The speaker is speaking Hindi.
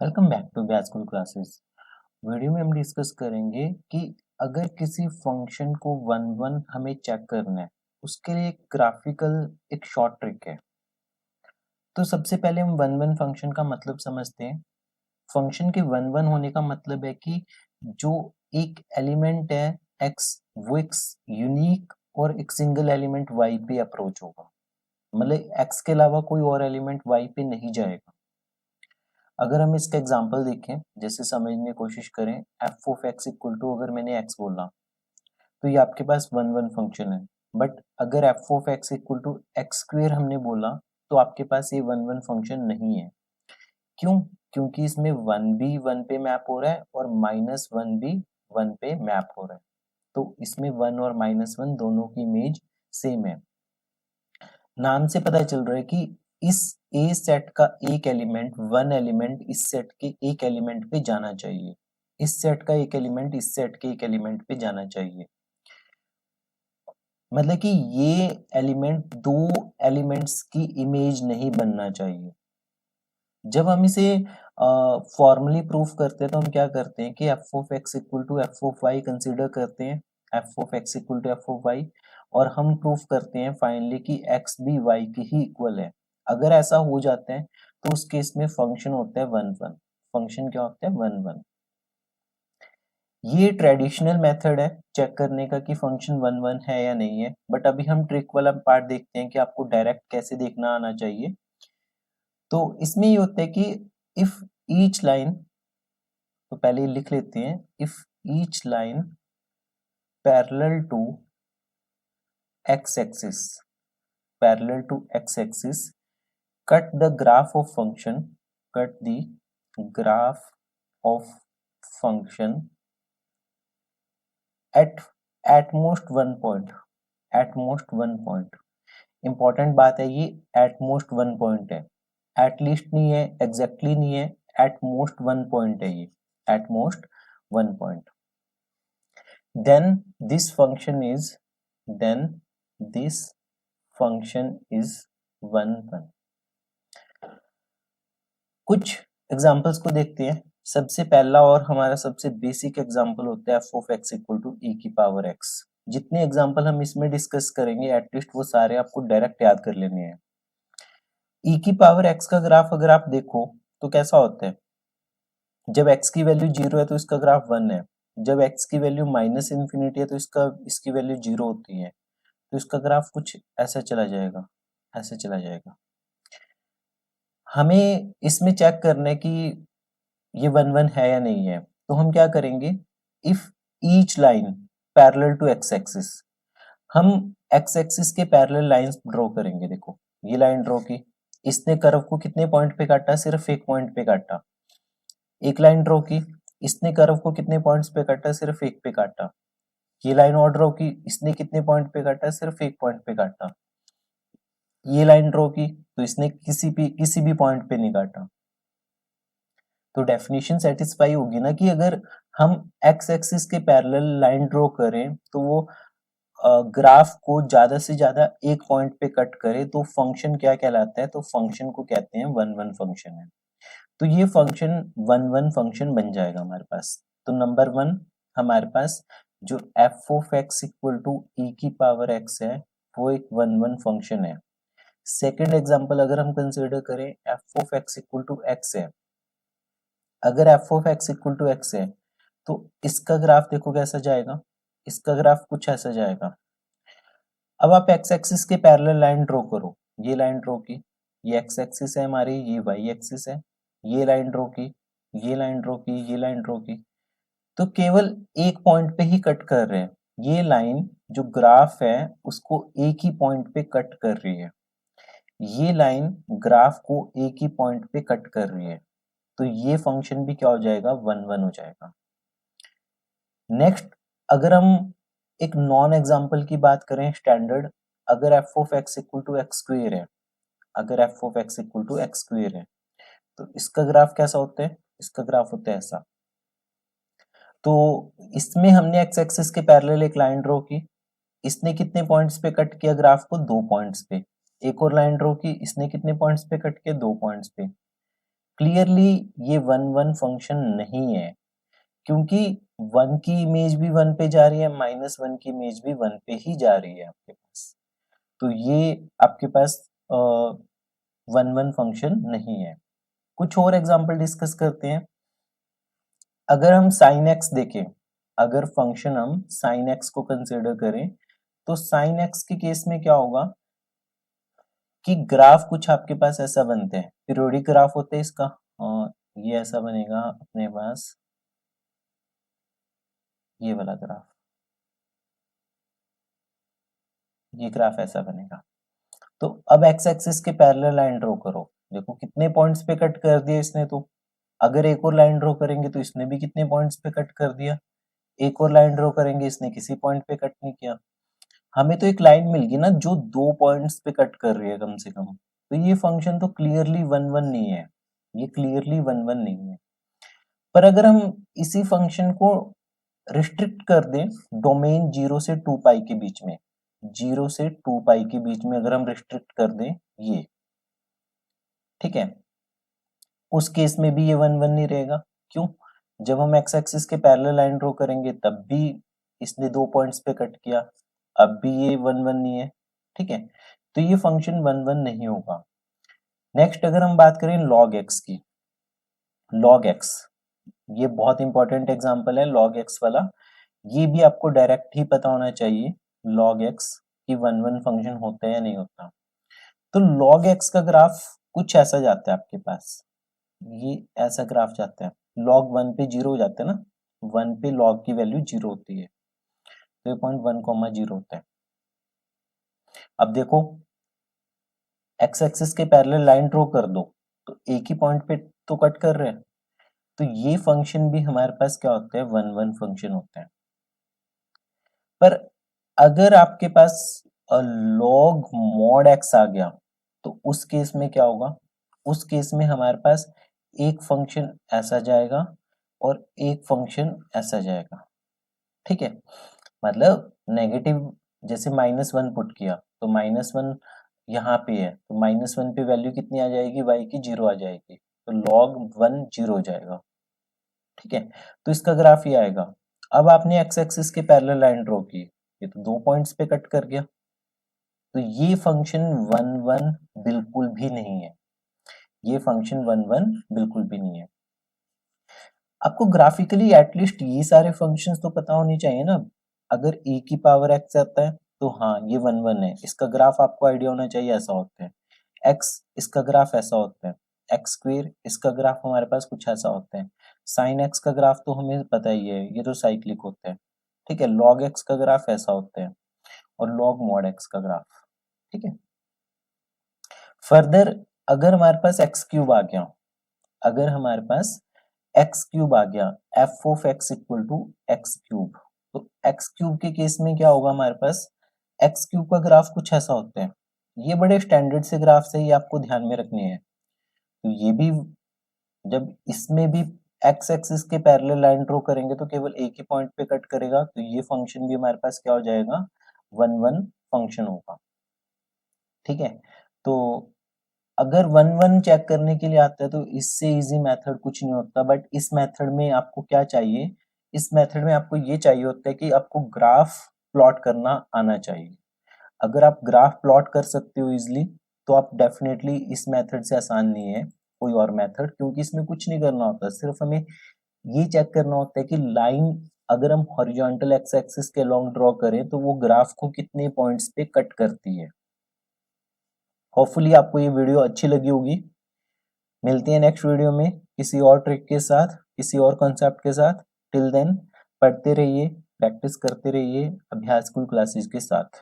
Welcome back to batch school classes. Video में हम डिस्कस करेंगे कि अगर किसी फंक्शन को वन वन हमें चेक करना है, उसके लिए एक ग्राफिकल एक शॉर्ट ट्रिक है। तो सबसे पहले हम वन वन फंक्शन का मतलब समझते हैं। फंक्शन के वन वन होने का मतलब है कि जो एक एलिमेंट है एक्स, वो एक यूनिक और एक सिंगल एलिमेंट वाई पे अप्रोच होगा। मतलब एक्स के अलावा कोई और एलिमेंट वाई पे नहीं जाएगा। अगर हम इसका एग्जांपल देखें, जैसे समझने की कोशिश करें, F of x equal to, अगर मैंने एक्स बोला तो ये आपके पास वन वन फंक्शन है। बट अगर F of x equal to x square हमने बोला तो आपके पास ये वन वन फंक्शन नहीं है। क्यों? क्योंकि इसमें वन भी वन पे मैप हो रहा है और माइनस वन भी वन पे मैप हो रहा है। तो इसमें वन और माइनस वन दोनों की इमेज सेम है। नाम से पता चल रहा है कि इस ए सेट का एक एलिमेंट, वन एलिमेंट इस सेट के एक एलिमेंट पे जाना चाहिए, इस सेट का एक एलिमेंट इस सेट के एक एलिमेंट पे जाना चाहिए। मतलब कि ये एलिमेंट दो एलिमेंट्स की इमेज नहीं बनना चाहिए। जब हम इसे फॉर्मली प्रूफ करते हैं तो हम क्या करते हैं कि f of x equal to f of y consider करते हैं, f of x equal to f of y, और हम प्रूफ करते हैं फाइनली कि एक्स भी वाई के ही इक्वल है। अगर ऐसा हो जाता है तो उस केस में फंक्शन होता है वन वन। फंक्शन क्या होता है? One one. ये ट्रेडिशनल मेथड है चेक करने का कि फंक्शन वन वन है या नहीं है। बट अभी हम ट्रिक वाला पार्ट देखते हैं कि आपको डायरेक्ट कैसे देखना आना चाहिए। तो इसमें ये होता है कि इफ ईच लाइन, तो पहले लिख लेते हैं, if each line parallel to x axis, parallel to x axis, cut the graph of function, cut the graph of function at most one point, at most one point. Important बात है, ये एट मोस्ट वन पॉइंट है, एट लीस्ट नहीं है, एग्जैक्टली नहीं है, एट मोस्ट वन पॉइंट है ये, at most one point. then this function is then this function is one one. कुछ एग्जांपल्स को देखते हैं। सबसे पहला और हमारा सबसे बेसिक एग्जांपल होता है F of x equal to E की पावर एक्स। जितने एग्जांपल हम इसमें डिस्कस करेंगे एटलीस्ट वो सारे आपको डायरेक्ट याद कर लेने हैं। ई की पावर एक्स का ग्राफ अगर आप देखो तो कैसा होता है? जब x की वैल्यू जीरो है तो इसका ग्राफ वन है, जब x की वैल्यू माइनस इन्फिनिटी है तो इसकी वैल्यू जीरो होती है। तो इसका ग्राफ कुछ ऐसा चला जाएगा, ऐसे चला जाएगा। हमें इसमें चेक करना है कि ये वन वन है या नहीं है। तो हम क्या करेंगे, if each line parallel to x axis, हम एक्स एक्सिस के पैरेलल लाइंस ड्रॉ करेंगे। देखो ये लाइन ड्रॉ की, इसने कर्व को कितने पॉइंट पे काटा? सिर्फ एक पॉइंट पे काटा। एक लाइन ड्रॉ की, इसने कर्व को कितने पॉइंट्स पे काटा? सिर्फ एक पे काटा। ये लाइन और ड्रॉ की, इसने कितने पॉइंट पे काटा? सिर्फ एक पॉइंट पे काटा। ये लाइन ड्रॉ की तो इसने किसी भी पॉइंट पे नहीं काटा। तो डेफिनेशन सेटिस्फाई होगी ना कि अगर हम एक्स एक्सिस के पैरेलल लाइन ड्रॉ करें तो वो ग्राफ को ज्यादा से ज्यादा एक पॉइंट पे कट करे तो फंक्शन क्या कहलाता है? तो फंक्शन को कहते हैं वन वन फंक्शन है। तो ये फंक्शन वन वन फंक्शन बन जाएगा हमारे पास। तो नंबर वन हमारे पास जो F of x equal to E की पावर एक्स है वो एक वन वन फंक्शन है। सेकेंड एग्जांपल अगर हम कंसिडर करें, F of x equal to X है। अगर F of x equal to X है तो इसका ग्राफ देखो कैसा जाएगा, इसका ग्राफ कुछ ऐसा जाएगा। अब आप एक्स एक्सिस के पैरेलल लाइन ड्रॉ करो, ये लाइन ड्रॉ की, ये एक्स एक्सिस है हमारी, ये वाई एक्सिस है, ये लाइन ड्रॉ की, ये लाइन ड्रॉ की, ये लाइन ड्रॉ की। तो केवल एक पॉइंट पे ही कट कर रहे हैं। ये लाइन जो ग्राफ है उसको एक ही पॉइंट पे कट कर रही है, ये लाइन ग्राफ को एक ही पॉइंट पे कट कर रही है। तो ये फंक्शन भी क्या हो जाएगा? वन वन हो जाएगा। नेक्स्ट अगर हम एक नॉन एग्जांपल की बात करें स्टैंडर्ड, अगर F of x equal to x square है, अगर F of x equal to x square है तो इसका ग्राफ कैसा होता है? इसका ग्राफ होता है ऐसा। तो इसमें हमने एक्स एक्सिस के पैरेलल एक लाइन ड्रॉ की, इसने कितने पॉइंट्स पे कट किया ग्राफ को? 2 पॉइंट्स पे। एक और लाइन ड्रॉ की, इसने कितने पॉइंट्स पे कट किया? 2 पॉइंट्स पे। क्लियरली ये 1 1 फंक्शन नहीं है, क्योंकि 1 की इमेज भी 1 पे जा रही है, -1 की इमेज भी 1 पे ही जा रही है आपके पास। तो ये आपके पास 1 1 फंक्शन नहीं है। कुछ और एग्जांपल डिस्कस करते हैं। अगर हम sin x देखें, अगर फंक्शन हम sin x को कंसीडर करें, तो sin x के केस में क्या होगा कि ग्राफ कुछ आपके पास ऐसा बनते हैं, पीरियोडिक ग्राफ होते हैं इसका, ये ऐसा बनेगा अपने पास, ये वाला ग्राफ, ये ग्राफ ऐसा बनेगा। तो अब एक्स एक्सिस के पैरेलल लाइन ड्रॉ करो, देखो कितने पॉइंट्स पे कट कर दिया इसने, तो अगर एक और लाइन ड्रॉ करेंगे तो इसने भी कितने पॉइंट्स पे कट कर दिया, एक और लाइन ड्रॉ करेंगे इसने किसी पॉइंट पे कट नहीं किया। हमें तो एक लाइन मिल गई ना जो 2 पॉइंट्स पे कट कर रही है कम से कम, तो ये फंक्शन तो क्लियरली 1 1 नहीं है, ये क्लियरली 1 1 नहीं है। पर अगर हम इसी फंक्शन को रिस्ट्रिक्ट कर दें डोमेन 0 से 2 पाई के बीच में, 0 से 2 पाई के बीच में अगर हम रिस्ट्रिक्ट कर दें ये, ठीक है, उस केस में भी ये 1 1 नहीं रहेगा। क्यों? जब हम एक्स एक्सिस के पैरेलल लाइन ड्रॉ करेंगे तब भी इसने 2 पॉइंट्स पे कट किया, अब भी ये 1 1 नहीं है, ठीक है, तो ये फंक्शन 1 1 नहीं होगा। नेक्स्ट अगर हम बात करें log x की, log x, ये बहुत इंपॉर्टेंट एग्जांपल है log x वाला, ये भी आपको डायरेक्ट ही पता होना चाहिए log x की 1 1 फंक्शन होता है या नहीं होता। तो log x का ग्राफ कुछ ऐसा जाता है आपके पास, ये ऐसा ग्राफ जाता है, log 1 पे 0 हो जाता है ना, 1 पे log की वैल्यू 0 होती है, तो ये पॉइंट 1, 0 होता है। अब देखो एक्स एक्सिस के पैरेलल लाइन ड्रॉ कर दो, तो एक ही पॉइंट पे तो कट कर रहे हैं, तो ये फंक्शन भी हमारे पास क्या होता है, 1 1 फंक्शन होता है। पर अगर आपके पास log mod x आ गया, तो उस केस में क्या होगा, उस केस में हमारे पास एक फंक्शन ऐसा जाएगा और एक फंक्शन ऐसा जाएगा, ठीक है, मतलब नेगेटिव, जैसे -1 पुट किया तो -1 यहाँ पे है, तो -1 पे वैल्यू कितनी आ जाएगी, y की 0 आ जाएगी, तो log 1 0 हो जाएगा, ठीक है, तो इसका ग्राफ ये आएगा। अब आपने एक्स एक्सिस के पैरेलल लाइन ड्रॉ की, ये तो 2 पॉइंट्स पे कट कर गया, तो ये फंक्शन 1 1 बिल्कुल भी नहीं है, ये फंक्शन 1 1 बिल्कुल भी नहीं है। आपको ग्राफिकली एटलीस्ट ये सारे फंक्शंस तो पता होनी चाहिए ना, अगर e की पावर x आता है तो हाँ ये 1 1 है, इसका ग्राफ आपको आइडिया होना चाहिए ऐसा होता है, x इसका ग्राफ ऐसा होता है, एक्स स्क्वेयर इसका ग्राफ हमारे पास कुछ ऐसा होता है, साइन एक्स का ग्राफ तो हमें पता ही है, ये तो साइक्लिक होता है, ठीक है, log x का ग्राफ ऐसा होता है और log mod x का ग्राफ, ठीक है। फर्दर अगर हमारे पास एक्स क्यूब आ गया, अगर हमारे पास एक्स क्यूब आ गया, f of x equal to x cube, तो एक्स क्यूब के केस में क्या होगा, हमारे पास एक्स क्यूब का ग्राफ कुछ ऐसा होता है, ये बड़े स्टैंडर्ड से ग्राफ से ही आपको ध्यान में रखने हैं, तो ये भी जब इसमें भी एक्स एक्सिस के पैरेलल लाइन ड्रॉ करेंगे तो केवल एक ही पॉइंट पे कट करेगा, तो ये फंक्शन भी हमारे पास क्या हो जाएगा, 1 1 फंक्शन होगा, ठीक है। तो अगर 1 1 चेक करने के लिए आता है तो इससे इजी मेथड कुछ नहीं होता, बट इस मेथड में आपको क्या चाहिए, इस मेथड में आपको ये चाहिए होता है कि आपको ग्राफ प्लॉट करना आना चाहिए। अगर आप ग्राफ प्लॉट कर सकते हो इजिली तो आप डेफिनेटली, इस मेथड से आसान नहीं है कोई और मेथड, क्योंकि इसमें कुछ नहीं करना होता, सिर्फ हमें ये चेक करना होता है कि लाइन अगर हम हॉरिजॉन्टल एक्स एक्सिस के अलोंग ड्रॉ करें तो वो ग्राफ को कितने पॉइंट्स पे कट करती है। होपफुली आपको ये वीडियो अच्छी लगी होगी। मिलते हैं नेक्स्ट वीडियो में किसी और ट्रिक के साथ, किसी और कॉन्सेप्ट के साथ। टिल देन पढ़ते रहिए, प्रैक्टिस करते रहिए अभ्यास स्कूल क्लासेस के साथ।